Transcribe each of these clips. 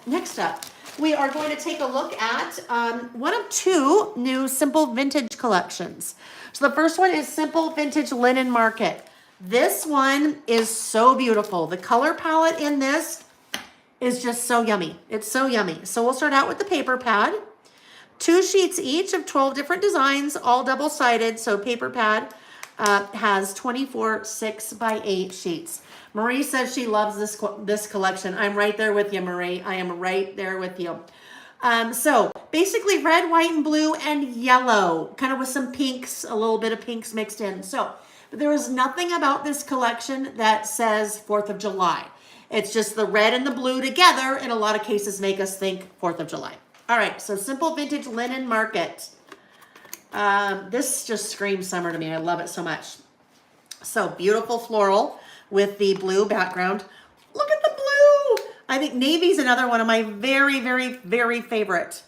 next up, we are going to take a look at one of two new Simple Vintage collections. So the first one is Simple Vintage Linen Market. This one is so beautiful. The color palette in this is just so yummy. It's so yummy. So we'll start out with the paper pad. 2 sheets each of 12 different designs, all double-sided. So paper pad has 24 6x8 sheets. Marie says she loves this collection. I'm right there with you, Marie. I am right there with you. So basically red, white, and blue, and yellow, kind of with some pinks, a little bit of pinks mixed in. So, but there is nothing about this collection that says 4th of July. It's just the red and the blue together, in a lot of cases, make us think 4th of July. All right, so Simple Vintage Linen Market. This just screams summer to me. I love it so much. So beautiful floral with the blue background. Look at the blue. I think navy's another one of my very, very, very favorite.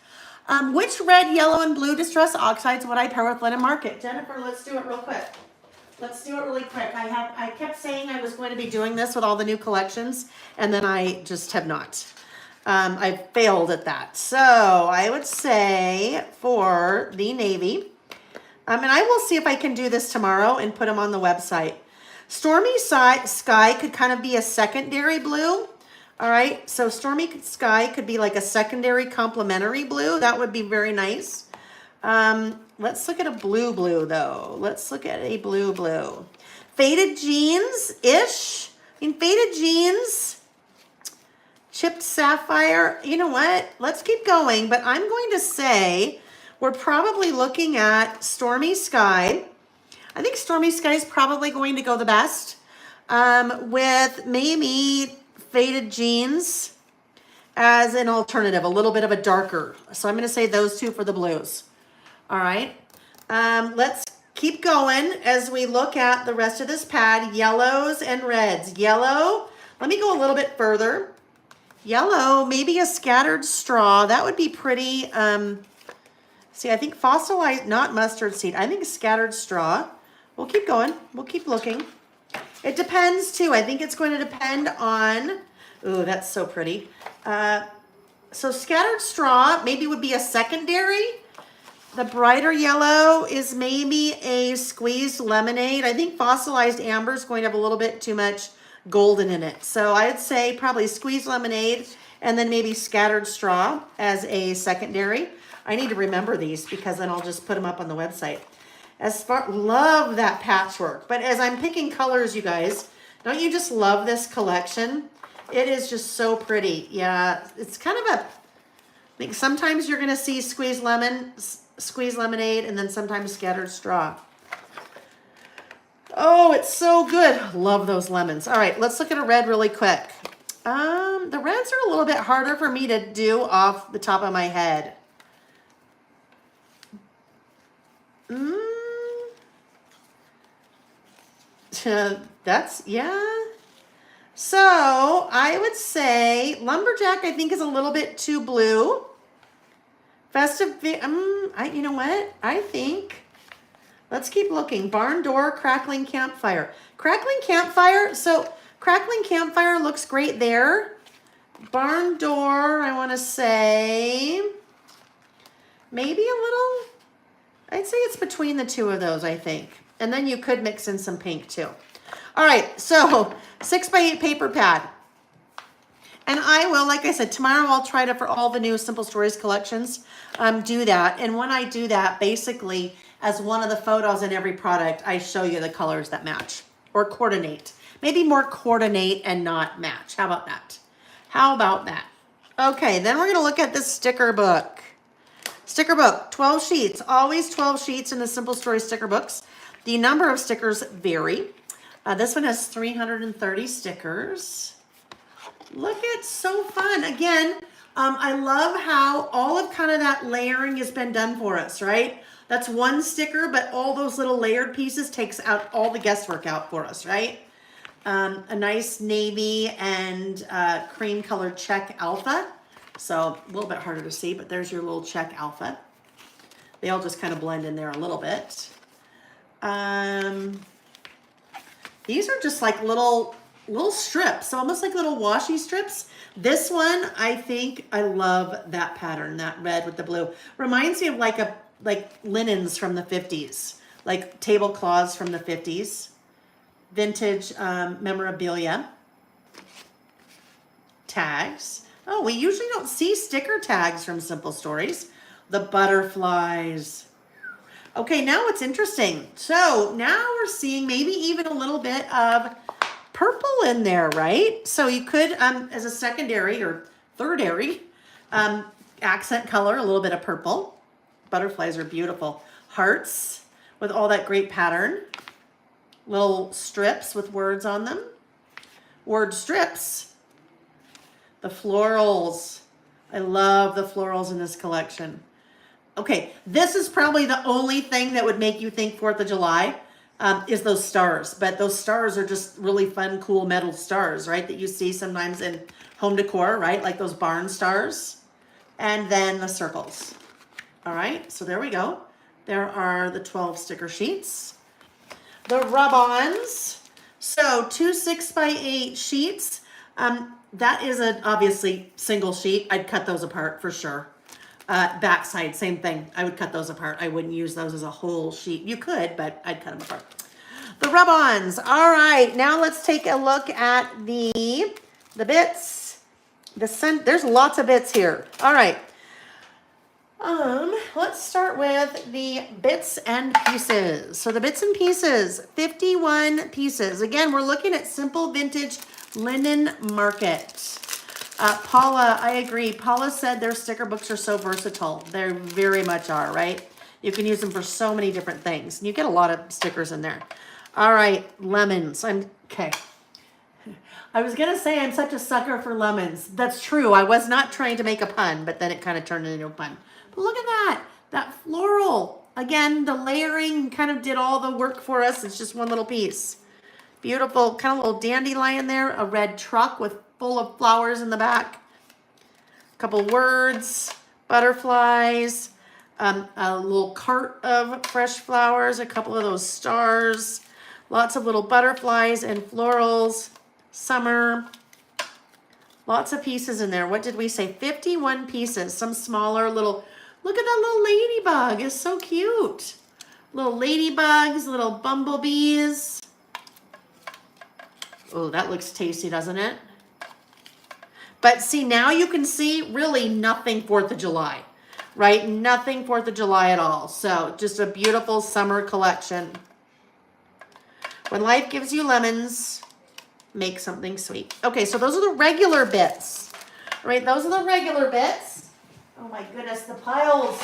Which red, yellow, and blue distress oxides would I pair with Linen Market? Jennifer, let's do it real quick. Let's do it really quick. I kept saying I was going to be doing this with all the new collections, and then I just have not. I failed at that. So I would say for the navy, and I will see if I can do this tomorrow and put them on the website. Stormy Sky could kind of be a secondary blue. All right, so Stormy Sky could be like a secondary complementary blue. That would be very nice. Let's look at a blue though. Let's look at a blue. Faded jeans-ish. I mean, faded jeans, chipped sapphire. You know what? Let's keep going, but I'm going to say we're probably looking at Stormy Sky. I think Stormy Sky is probably going to go the best with maybe faded jeans as an alternative, a little bit of a darker. So I'm going to say those two for the blues. All right. Let's keep going as we look at the rest of this pad. Yellows and reds. Yellow. Let me go a little bit further. Yellow, maybe a scattered straw. That would be pretty. See, I think fossilized, not mustard seed. I think scattered straw. We'll keep going. We'll keep looking. It depends too. I think it's going to depend on, ooh, that's so pretty. So scattered straw maybe would be a secondary. The brighter yellow is maybe a squeezed lemonade. I think fossilized amber is going to have a little bit too much golden in it. So I'd say probably squeezed lemonade and then maybe scattered straw as a secondary. I need to remember these because then I'll just put them up on the website. Love that patchwork. But as I'm picking colors, you guys, don't you just love this collection? It is just so pretty. Yeah, it's kind of a, I think sometimes you're gonna see squeezed lemonade, and then sometimes scattered straw. Oh, it's so good. Love those lemons. All right, let's look at a red really quick. The reds are a little bit harder for me to do off the top of my head. That's, yeah. So I would say Lumberjack, I think, is a little bit too blue. Festive, you know what? I think, let's keep looking. Barn Door, Crackling Campfire. Crackling Campfire, so Crackling Campfire looks great there. Barn Door, I want to say, maybe a little, I'd say it's between the two of those, I think. And then you could mix in some pink too. All right, so 6x8 paper pad. And I will, like I said, tomorrow I'll try to, for all the new Simple Stories collections, do that. And when I do that, basically, as one of the photos in every product, I show you the colors that match or coordinate. Maybe more coordinate and not match. How about that? How about that? Okay, then we're going to look at this sticker book. Sticker book, 12 sheets. Always 12 sheets in the Simple Stories sticker books. The number of stickers vary. This one has 330 stickers. Look, it's so fun. Again, I love how all of kind of that layering has been done for us, right? That's one sticker, but all those little layered pieces takes out all the guesswork out for us, right? A nice navy and cream colored check alpha. So a little bit harder to see, but there's your little check alpha. They all just kind of blend in there a little bit. These are just like little little strips, so almost like little washi strips. This one, I think I love that pattern, that red with the blue. Reminds me of like linens from the 50s, like tablecloths from the 50s, vintage memorabilia, tags. Oh, we usually don't see sticker tags from Simple Stories. The butterflies. Okay, now it's interesting. So now we're seeing maybe even a little bit of purple in there, right? So you could, as a secondary or thirdary accent color, a little bit of purple. Butterflies are beautiful. Hearts with all that great pattern. Little strips with words on them. Word strips. The florals. I love the florals in this collection. Okay, this is probably the only thing that would make you think 4th of July is those stars. But those stars are just really fun, cool metal stars, right? That you see sometimes in home decor, right? Like those barn stars. And then the circles. All right, so there we go. There are the 12 sticker sheets. The rub-ons. So 2 6x8 sheets. That is obviously single sheet. I'd cut those apart for sure. Backside, same thing. I would cut those apart. I wouldn't use those as a whole sheet. You could, but I'd cut them apart. The rub-ons. All right, now let's take a look at the bits. There's lots of bits here. All right. Let's start with the bits and pieces. So the bits and pieces, 51 pieces. Again, we're looking at Simple Vintage Linen Market. Paula, I agree. Paula said their sticker books are so versatile. They very much are, right? You can use them for so many different things. You get a lot of stickers in there. All right, lemons. Okay. I was going to say I'm such a sucker for lemons. That's true. I was not trying to make a pun, but then it kind of turned into a pun. But look at that. That floral. Again, the layering kind of did all the work for us. It's just one little piece. Beautiful, kind of little dandelion there. A red truck with full of flowers in the back. A couple words, butterflies, a little cart of fresh flowers, a couple of those stars, lots of little butterflies and florals, summer, lots of pieces in there. What did we say? 51 pieces, some smaller little, look at that little ladybug, it's so cute. Little ladybugs, little bumblebees. Oh, that looks tasty, doesn't it? But see, now you can see really nothing 4th of July, right? Nothing 4th of July at all. So just a beautiful summer collection. When life gives you lemons, make something sweet. Okay, so those are the regular bits, right? Those are the regular bits. Oh my goodness, the piles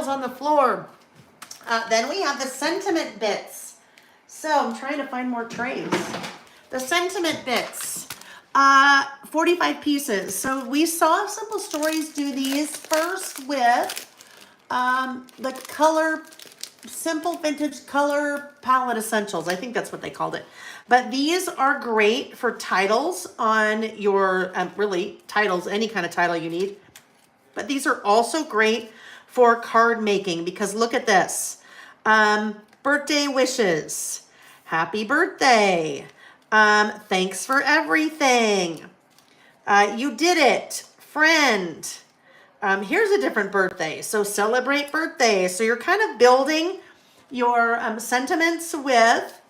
on the floor. Then we have the sentiment bits. So I'm trying to find more trays. The sentiment bits. 45 pieces. So we saw Simple Stories do these first with the color, Simple Vintage Color Palette Essentials. I think that's what they called it. But these are great for titles on your, really titles, any kind of title you need. But these are also great for card making because look at this. Birthday wishes. Happy birthday. Thanks for everything. You did it. Friend. Here's a different birthday. So celebrate birthdays. So you're kind of building your sentiments with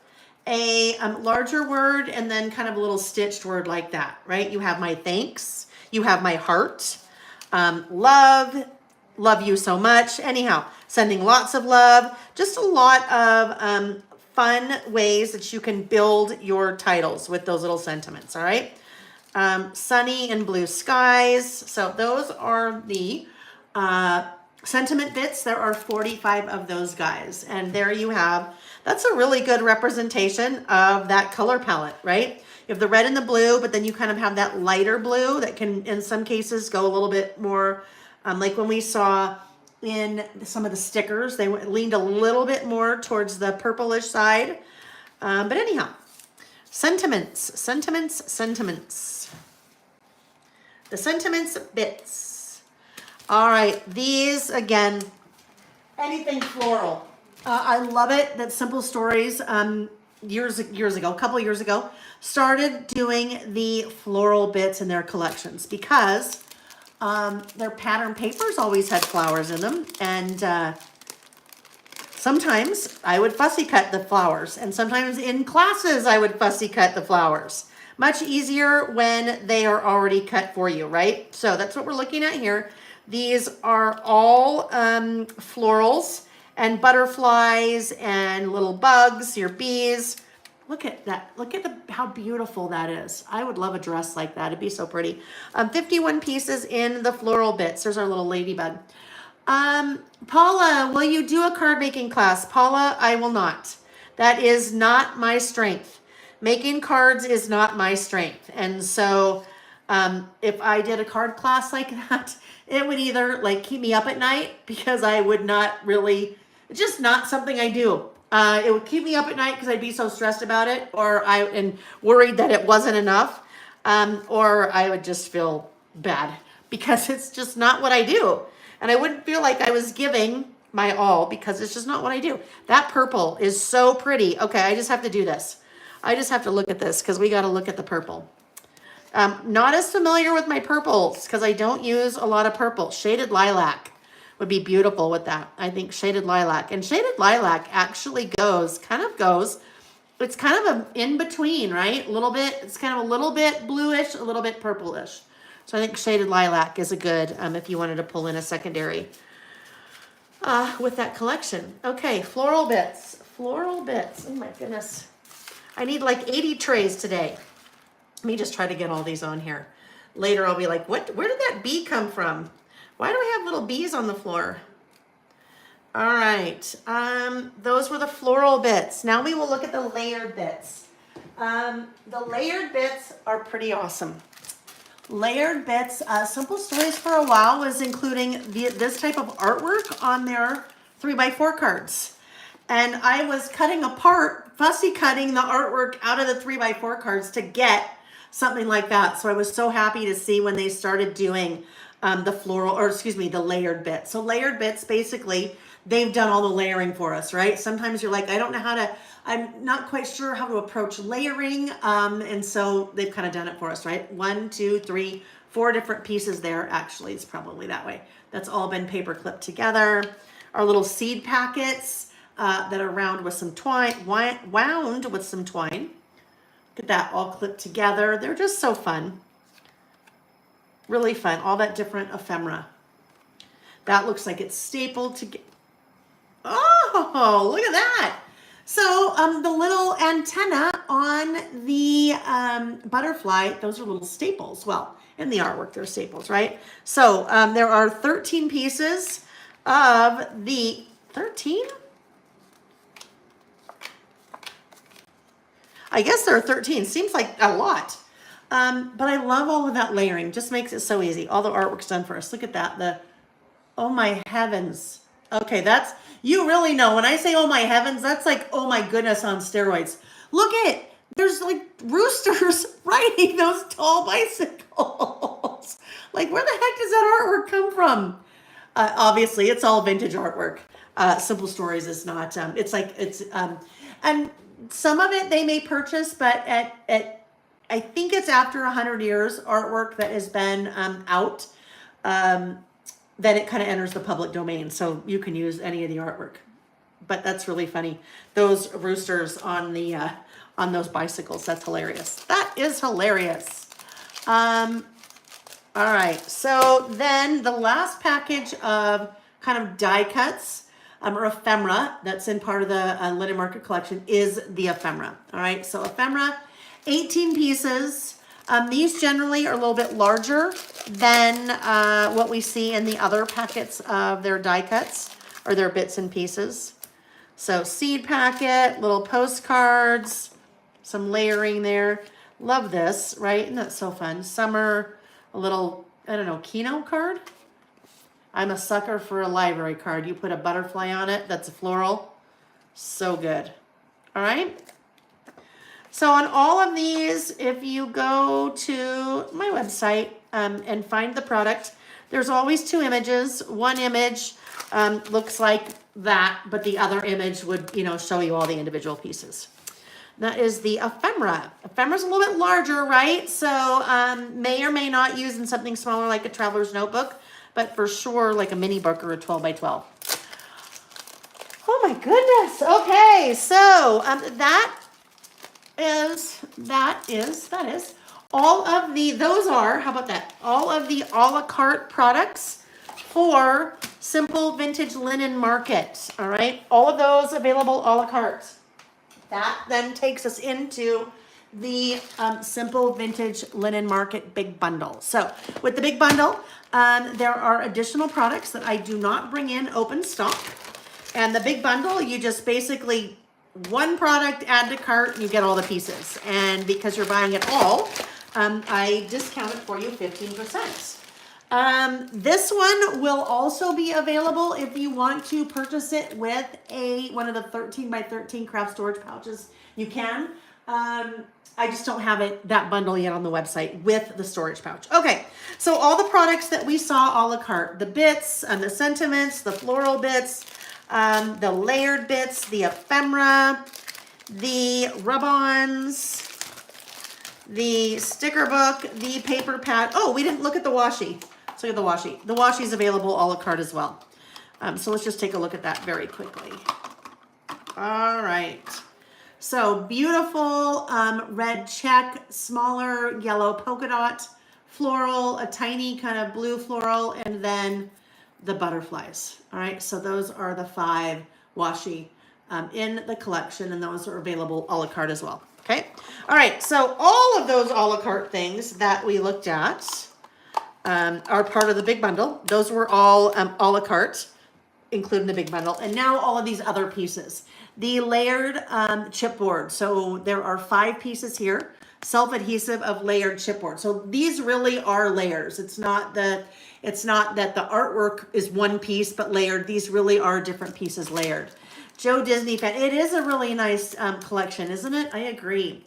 a larger word and then kind of a little stitched word like that, right? You have my thanks. You have my heart. Love you so much. Anyhow, sending lots of love. Just a lot of fun ways that you can build your titles with those little sentiments, all right? Sunny and blue skies. So those are the sentiment bits. There are 45 of those guys. And there you have, that's a really good representation of that color palette, right? You have the red and the blue, but then you kind of have that lighter blue that can, in some cases, go a little bit more, like when we saw in some of the stickers, they leaned a little bit more towards the purplish side. But anyhow, sentiments. The sentiments bits. All right, these again, anything floral. I love it that Simple Stories years ago, a couple years ago, started doing the floral bits in their collections because their pattern papers always had flowers in them. And sometimes I would fussy cut the flowers, and sometimes in classes I would fussy cut the flowers. Much easier when they are already cut for you, right? So that's what we're looking at here. These are all florals and butterflies and little bugs, your bees. Look at that. Look at how beautiful that is. I would love a dress like that. It'd be so pretty. 51 pieces in the floral bits. There's our little ladybug. Paula, will you do a card making class? Paula, I will not. That is not my strength. Making cards is not my strength. And so if I did a card class like that, it would either like keep me up at night because I would not really, it's just not something I do. It would keep me up at night because I'd be so stressed about it, and worried that it wasn't enough, or I would just feel bad because it's just not what I do. And I wouldn't feel like I was giving my all because it's just not what I do. That purple is so pretty. Okay, I just have to do this. I just have to look at this because we got to look at the purple. Not as familiar with my purples because I don't use a lot of purple. Shaded lilac would be beautiful with that. I think shaded lilac. And shaded lilac actually goes, it's kind of a in between, right? A little bit, it's kind of a little bit bluish, a little bit purplish. So I think shaded lilac is a good, if you wanted to pull in a secondary with that collection. Okay, floral bits. Floral bits. Oh my goodness. I need like 80 trays today. Let me just try to get all these on here. Later I'll be like, where did that bee come from? Why do I have little bees on the floor? All right, those were the floral bits. Now we will look at the layered bits. The layered bits are pretty awesome. Layered bits, Simple Stories for a while was including this type of artwork on their 3x4 cards. And I was cutting apart, fussy cutting the artwork out of the 3x4 cards to get something like that. So I was so happy to see when they started doing the layered bits. So layered bits, basically, they've done all the layering for us, right? Sometimes you're like, I'm not quite sure how to approach layering. And so they've kind of done it for us, right? 1, 2, 3, 4 different pieces there. Actually, it's probably that way. That's all been paper clipped together. Our little seed packets that are wound with some twine. Look at that, all clipped together. They're just so fun. Really fun. All that different ephemera. That looks like it's stapled together. Oh, look at that. So the little antenna on the butterfly, those are little staples. Well, in the artwork, they're staples, right? So there are 13 pieces of the 13? I guess there are 13. Seems like a lot. But I love all of that layering. Just makes it so easy. All the artwork's done for us. Look at that. Oh my heavens. Okay, you really know. When I say oh my heavens, that's like, oh my goodness on steroids. Look at it. There's like roosters riding those tall bicycles. Like, where the heck does that artwork come from? Obviously, it's all vintage artwork. Simple Stories is not. And some of it they may purchase, but I think it's after 100 years artwork that has been out, then it kind of enters the public domain. So you can use any of the artwork. But that's really funny. Those roosters on those bicycles, that's hilarious. That is hilarious. All right, so then the last package of kind of die cuts or ephemera that's in part of the Linen Market collection is the ephemera. All right, so ephemera, 18 pieces. These generally are a little bit larger than what we see in the other packets of their die cuts or their bits and pieces. So seed packet, little postcards, some layering there. Love this, right? Isn't that so fun? Summer, a little, I don't know, keynote card. I'm a sucker for a library card. You put a butterfly on it, that's a floral. So good. All right. So on all of these, if you go to my website and find the product, there's always 2 images. One image looks like that, but the other image would, show you all the individual pieces. That is the Ephemera. Ephemera's a little bit larger, right? So may or may not use in something smaller like a traveler's notebook, but for sure like a mini book or a 12 by 12. Oh my goodness. Okay, so that is all of the, those are, how about that? All of the a la carte products for Simple Vintage Linen Market. All right, all of those available a la carte. That then takes us into the Simple Vintage Linen Market Big Bundle. So with the Big Bundle, there are additional products that I do not bring in open stock. And the Big Bundle, you just basically one product, add to cart, and you get all the pieces. And because you're buying it all, I discount it for you 15%. This one will also be available if you want to purchase it with one of the 13 by 13 craft storage pouches. You can. I just don't have that bundle yet on the website with the storage pouch. Okay, so all the products that we saw a la carte, the bits and the sentiments, the floral bits, the layered bits, the ephemera, the rub-ons, the sticker book, the paper pad. Oh, we didn't look at the washi. Let's look at the washi. The washi is available a la carte as well. So let's just take a look at that very quickly. All right. So beautiful red check, smaller yellow polka dot, floral, a tiny kind of blue floral, and then the butterflies. All right, so those are the 5 washi in the collection, and those are available a la carte as well. Okay, all right, so all of those a la carte things that we looked at are part of the big bundle. Those were all a la carte, including the big bundle, and now all of these other pieces. The layered chipboard. So there are 5 pieces here, self-adhesive of layered chipboard. So these really are layers. It's not that the artwork is one piece but layered. These really are different pieces layered. Joe Disney fan. It is a really nice collection, isn't it? I agree.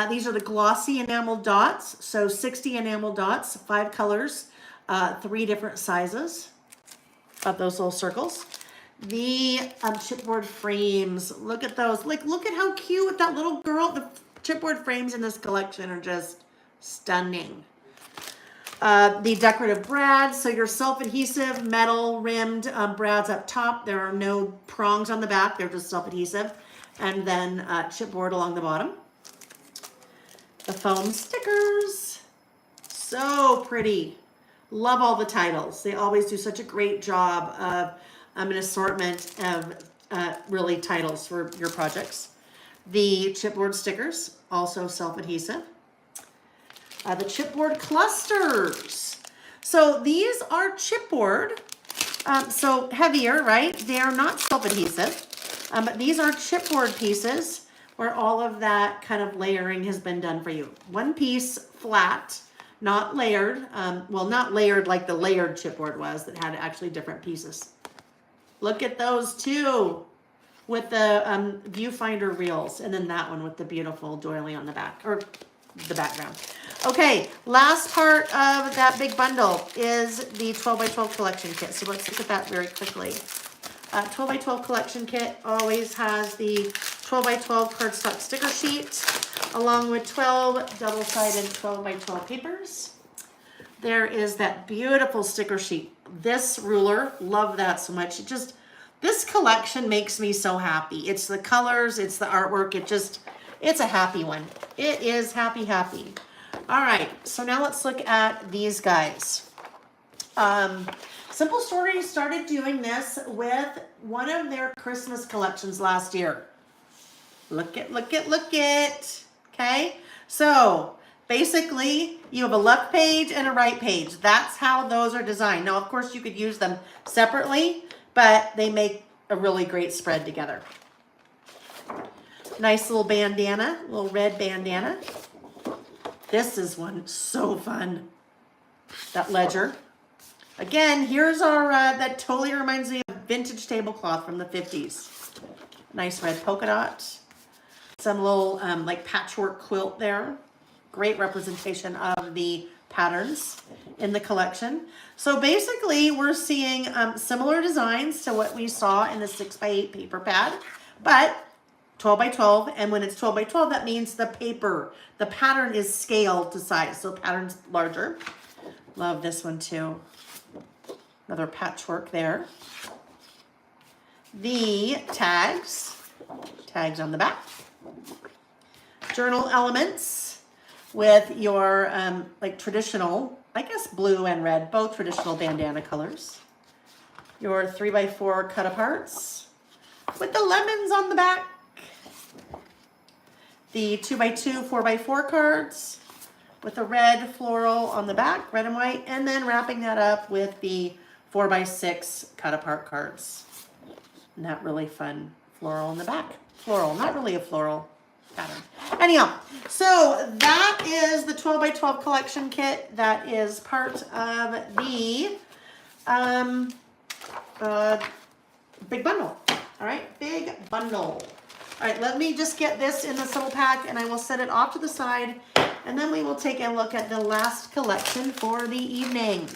These are the glossy enamel dots. So 60 enamel dots, 5 colors, 3 different sizes of those little circles. The chipboard frames. Look at those. Like, look at how cute that little girl. The chipboard frames in this collection are just stunning. The decorative brads, so your self-adhesive metal rimmed brads up top. There are no prongs on the back, they're just self-adhesive. And then chipboard along the bottom. The foam stickers, so pretty. Love all the titles. They always do such a great job of an assortment of really titles for your projects. The chipboard stickers, also self-adhesive. The chipboard clusters. So these are chipboard, so heavier, right? They are not self-adhesive, but these are chipboard pieces where all of that kind of layering has been done for you. One piece flat, not layered. Well, not layered like the layered chipboard was that had actually different pieces. Look at those two with the viewfinder reels, and then that one with the beautiful doily on the back, or the background. Okay, last part of that big bundle is the 12 by 12 collection kit. So let's look at that very quickly. 12 by 12 collection kit always has the 12 by 12 cardstock sticker sheet, along with 12 double-sided 12 by 12 papers. There is that beautiful sticker sheet. This ruler, love that so much. This collection makes me so happy. It's the colors, it's the artwork, it's a happy one. It is happy, happy. All right, so now let's look at these guys. Simple Stories started doing this with one of their Christmas collections last year. Look it. Okay, so basically you have a left page and a right page. That's how those are designed. Now, of course, you could use them separately, but they make a really great spread together. Nice little bandana, little red bandana. This is one so fun. That ledger. Again, here's our, that totally reminds me of vintage tablecloth from the 50s. Nice red polka dot. Some little like patchwork quilt there. Great representation of the patterns in the collection. So basically we're seeing similar designs to what we saw in the 6x8 paper pad, but 12 by 12, and when it's 12 by 12, that means the paper, the pattern is scaled to size, so pattern's larger. Love this one too. Another patchwork there. The tags on the back. Journal elements with your like traditional, I guess blue and red, both traditional bandana colors. Your 3x4 cut aparts with the lemons on the back. The 2x2, 4x4 cards with the red floral on the back, red and white, and then wrapping that up with the 4x6 cut apart cards. And that really fun floral in the back. Floral, not really a floral pattern. Anyhow, so that is the 12 by 12 collection kit. That is part of the big bundle. All right, big bundle. All right, let me just get this in this little pack and I will set it off to the side and then we will take a look at the last collection for the evening.